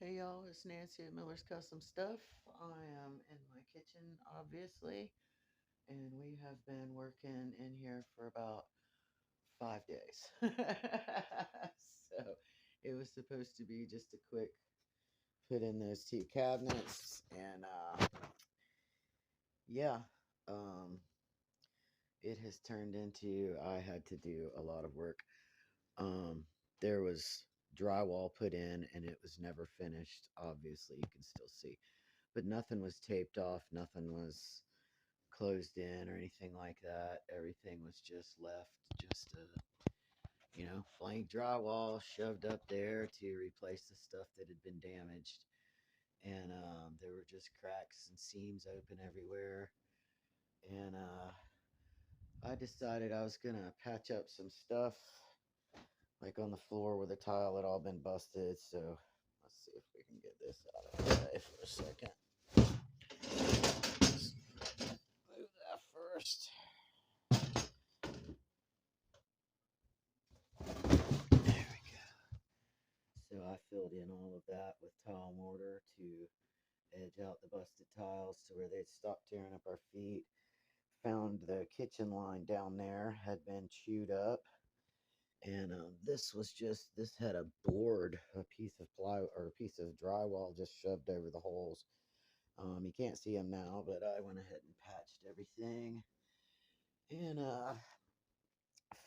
Hey y'all, it's Nancy at Miller's Custom Stuff. I am in my kitchen, obviously, and we have been working in here for about 5 days. So it was supposed to be just a quick put in those two cabinets, and yeah, um, it has turned into I had to do a lot of work. Um, there was drywall put in, and it was never finished. Obviously, you can still see, but nothing was taped off, nothing was closed in or anything like that. Everything was just left, just blank drywall shoved up there to replace the stuff that had been damaged. And there were just cracks and seams open everywhere. And I decided I was going to patch up some stuff, like on the floor where the tile had all been busted. So let's see if we can get this out of the way for a second. Move that first. There we go. So I filled in all of that with tile mortar to edge out the busted tiles to where they'd stop tearing up our feet. Found the kitchen line down there had been chewed up, and this had a board, a piece of ply or a piece of drywall just shoved over the holes. You can't see them now, but I went ahead and patched everything, and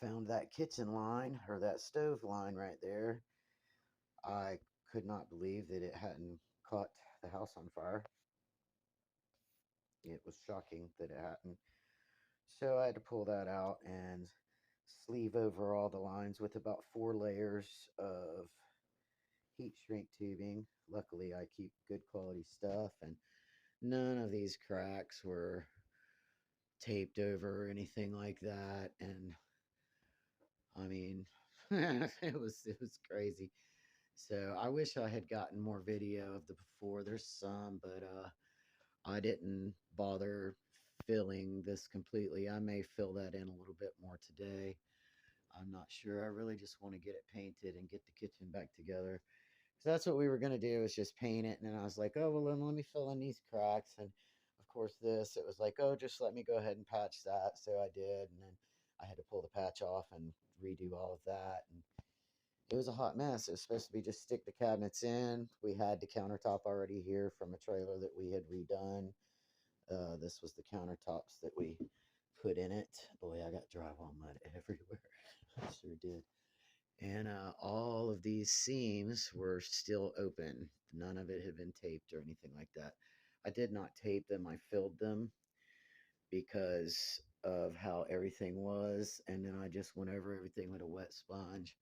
found that kitchen line or that stove line right there. I could not believe that it hadn't caught the house on fire. It was shocking that it hadn't. So I had to pull that out and sleeve over all the lines with about 4 layers of heat shrink tubing. Luckily, I keep good quality stuff, and none of these cracks were taped over or anything like that. And I mean, it was crazy. So I wish I had gotten more video of the before. There's some, but I didn't bother filling this completely. I may fill that in a little bit more today. I'm not sure. I really just want to get it painted and get the kitchen back together. So that's what we were going to do, is just paint it. And then I was like, oh, well, then let me fill in these cracks. And of course, it was like, oh, just let me go ahead and patch that. So I did. And then I had to pull the patch off and redo all of that. And it was a hot mess. It was supposed to be just stick the cabinets in. We had the countertop already here from a trailer that we had redone. This was the countertops that we put in it. Boy, I got drywall mud everywhere. I sure did. And all of these seams were still open. None of it had been taped or anything like that. I did not tape them. I filled them because of how everything was. And then I just went over everything with a wet sponge.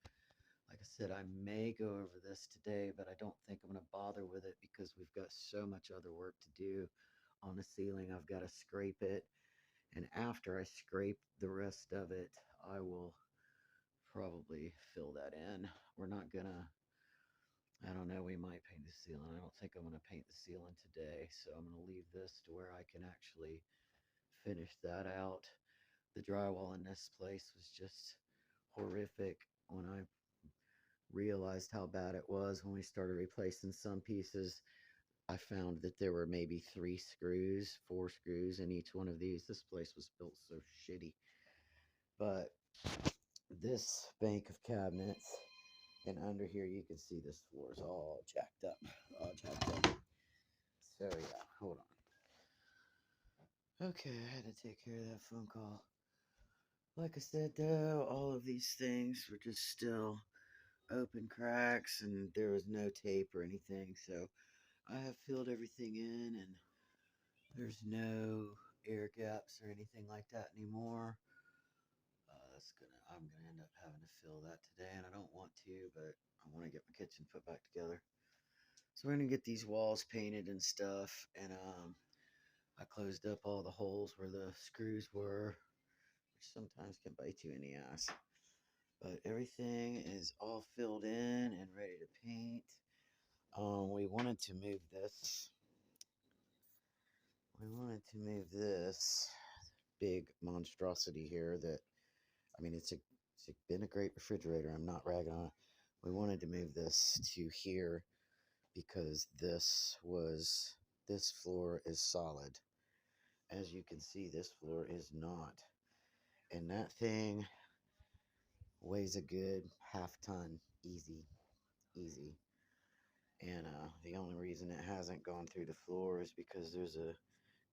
Like I said, I may go over this today, but I don't think I'm going to bother with it because we've got so much other work to do on the ceiling. I've got to scrape it. And after I scrape the rest of it, I will probably fill that in. We're not going to, I don't know, we might paint the ceiling. I don't think I'm going to paint the ceiling today. So I'm going to leave this to where I can actually finish that out. The drywall in this place was just horrific. When I realized how bad it was when we started replacing some pieces, I found that there were maybe 3 screws, 4 screws in each one of these. This place was built so shitty. But this bank of cabinets, and under here you can see this floor is all jacked up. All jacked up. So yeah, hold on. Okay, I had to take care of that phone call. Like I said though, all of these things were just still open cracks, and there was no tape or anything. So I have filled everything in, and there's no air gaps or anything like that anymore. I'm gonna end up having to fill that today, and I don't want to, but I want to get my kitchen put back together. So we're gonna get these walls painted and stuff, and I closed up all the holes where the screws were, which sometimes can bite you in the ass. But everything is all filled in and ready to paint. We wanted to move this. We wanted to move this big monstrosity here that, I mean, been a great refrigerator. I'm not ragging on it. We wanted to move this to here because this floor is solid. As you can see, this floor is not. And that thing weighs a good half ton, easy, easy. And the only reason it hasn't gone through the floor is because there's a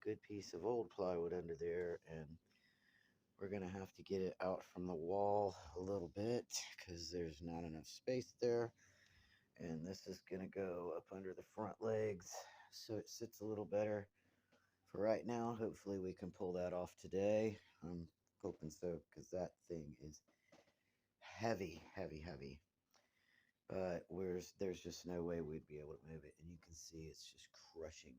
good piece of old plywood under there, and we're going to have to get it out from the wall a little bit because there's not enough space there. And this is going to go up under the front legs so it sits a little better. For right now, hopefully we can pull that off today. I'm hoping so because that thing is heavy, heavy, heavy. But there's just no way we'd be able to move it. And you can see it's just crushing.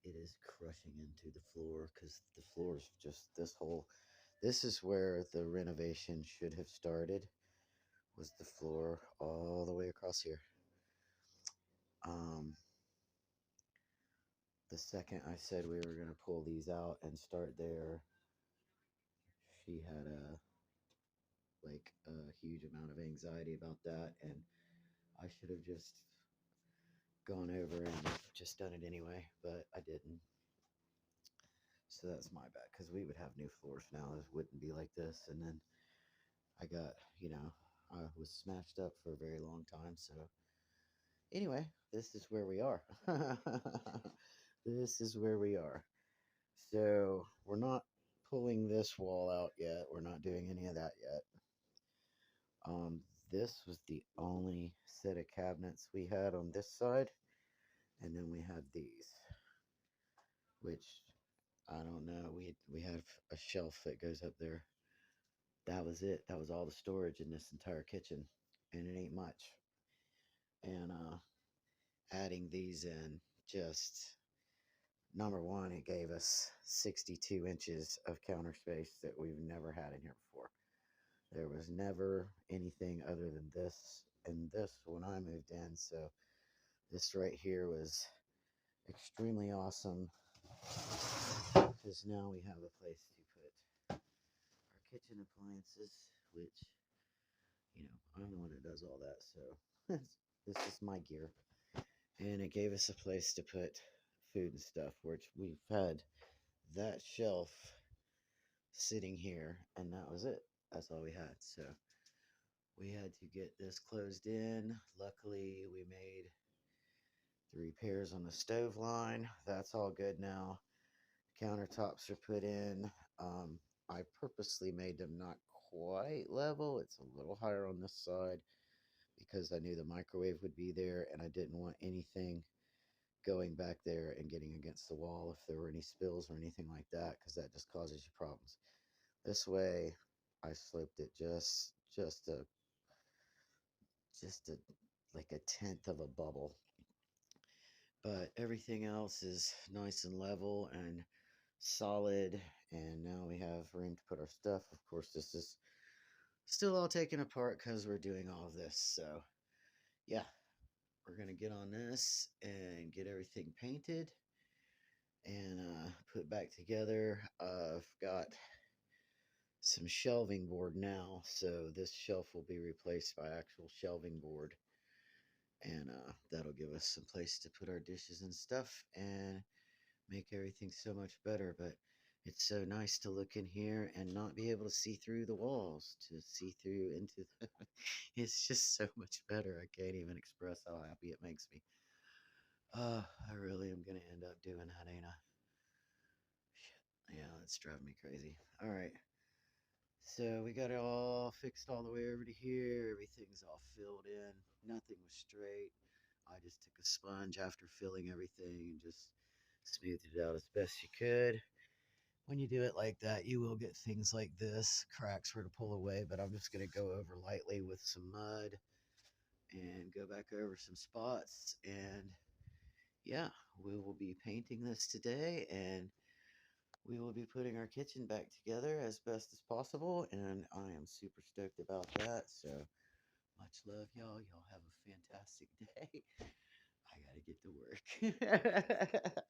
It is crushing into the floor because the floor is just this whole. This is where the renovation should have started, was the floor all the way across here. The second I said we were going to pull these out and start there, she had a huge amount of anxiety about that, and I should have just gone over and just done it anyway, but I didn't. So that's my bad, because we would have new floors now. It wouldn't be like this. And then I got, I was smashed up for a very long time. So anyway, this is where we are. This is where we are. So we're not pulling this wall out yet. We're not doing any of that yet. This was the only set of cabinets we had on this side. And then we had these, which I don't know. We have a shelf that goes up there. That was it. That was all the storage in this entire kitchen, and it ain't much. And adding these in, just number one, it gave us 62 inches of counter space that we've never had in here before. There was never anything other than this and this when I moved in. So this right here was extremely awesome because now we have a place to put our kitchen appliances, which, I'm the one that does all that. So this is my gear. And it gave us a place to put food and stuff, which we've had that shelf sitting here, and that was it. That's all we had. So we had to get this closed in. Luckily, we made the repairs on the stove line. That's all good now. Countertops are put in. I purposely made them not quite level. It's a little higher on this side because I knew the microwave would be there, and I didn't want anything going back there and getting against the wall if there were any spills or anything like that, because that just causes you problems. This way, I sloped it just a like a tenth of a bubble, but everything else is nice and level and solid. And now we have room to put our stuff. Of course, this is still all taken apart because we're doing all of this. So yeah, we're gonna get on this and get everything painted and put back together. I've got some shelving board now, so this shelf will be replaced by actual shelving board, and that'll give us some place to put our dishes and stuff and make everything so much better. But it's so nice to look in here and not be able to see through the walls, to see through into the it's just so much better. I can't even express how happy it makes me. I really am gonna end up doing that, ain't I? Shit. Yeah, that's driving me crazy. All right. So we got it all fixed all the way over to here. Everything's all filled in. Nothing was straight. I just took a sponge after filling everything and just smoothed it out as best you could. When you do it like that, you will get things like this, cracks where to pull away, but I'm just going to go over lightly with some mud and go back over some spots. And yeah, we will be painting this today, and we will be putting our kitchen back together as best as possible, and I am super stoked about that. So much love, y'all. Y'all have a fantastic day. I gotta get to work.